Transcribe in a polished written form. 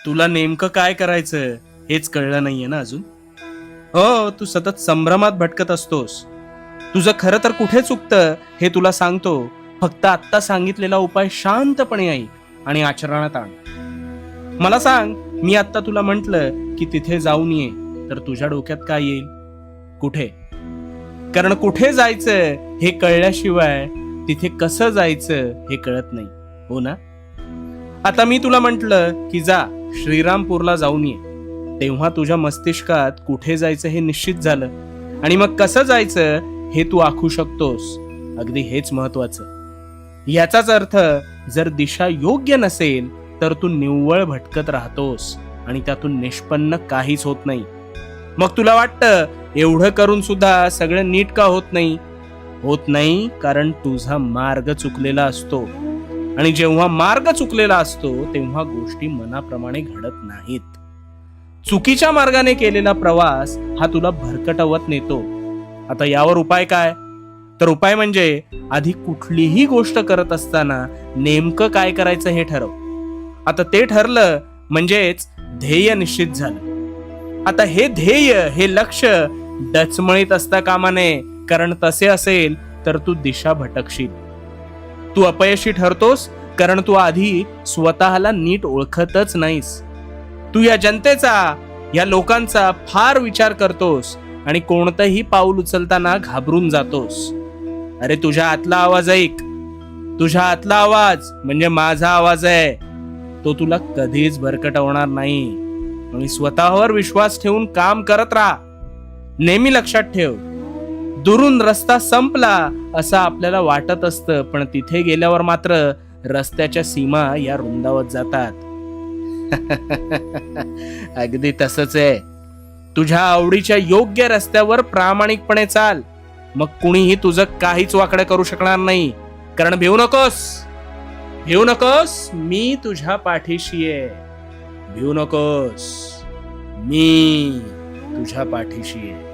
तुला नेमकं काय करायचं हेच कळलं नाहीये ना अजून. हो, तू सतत संभ्रमात भटकत असतोस. तुझं खरं तर कुठे चुकतं हे तुला सांगतो. फक्त आत्ता सांगितलेला उपाय शांतपणे ऐक आणि आचरणात आण. मला सांग, मी आत्ता तुला म्हंटल की तिथे जाऊन ये, तर तुझ्या डोक्यात काय येईल? कुठे? कारण कुठे जायचं हे कळल्याशिवाय तिथे कसं जायचं हे कळत नाही, हो ना? आता मी तुला म्हंटल की जा श्रीरामपूरला जाऊन ये, तेव्हा तुझ्या मस्तिष्कात कुठे जायचं हे निश्चित झालं, आणि मग कसं जायचं हे तू आखू शकतोस. अगदी हेच महत्वाचं. याचाच अर्थ, जर दिशा योग्य नसेल तर तू निव्वळ भटकत राहतोस आणि त्यातून निष्पन्न काहीच होत नाही. मग तुला वाटतं एवढं करून सुद्धा सगळं नीट का होत नाही? होत नाही कारण तुझा मार्ग चुकलेला असतो, आणि जेव्हा मार्ग चुकलेला असतो तेव्हा गोष्टी मनाप्रमाणे घडत नाहीत. चुकीच्या मार्गाने केलेला प्रवास हा तुला भरकटवत नेतो. आता यावर उपाय काय? तर उपाय म्हणजे आधी कुठलीही गोष्ट करत असताना नेमकं काय करायचं हे ठरव. आता ते ठरलं म्हणजेच ध्येय निश्चित झालं. आता हे ध्येय, हे लक्ष डचमळीत असता कामा नये, कारण तसे असेल तर तू दिशा भटकशील. तू अपयशी ठरतोस कारण तू आधी स्वतःला नीट ओळखतच नाहीस. तू या जनतेचा, या लोकांचा फार विचार करतोस आणि कोणतंही पाऊल उचलताना घाबरून जातोस. अरे तुझ्या आतला आवाज ऐक. तुझ्या आतला आवाज म्हणजे माझा आवाज आहे. तो तुला कधीच भरकटवणार नाही. आणि स्वतःवर विश्वास ठेवून काम करत राहा. नेहमी लक्षात ठेव, दुरून रस्ता संपला असं आपल्याला वाटत असतं, पण तिथे गेल्यावर मात्र रस्त्याच्या सीमा या रुंदावत जातात. अगदी तसंच आहे. तुझ्या आवडीच्या योग्य रस्त्यावर प्रामाणिकपणे चाल, मग कुणीही तुझं काहीच वाकडं करू शकणार नाही. कारण भिवू नकोस, भिवू नकोस, मी तुझ्या पाठीशी आहे. भिवू नकोस, मी तुझ्या पाठीशी आहे.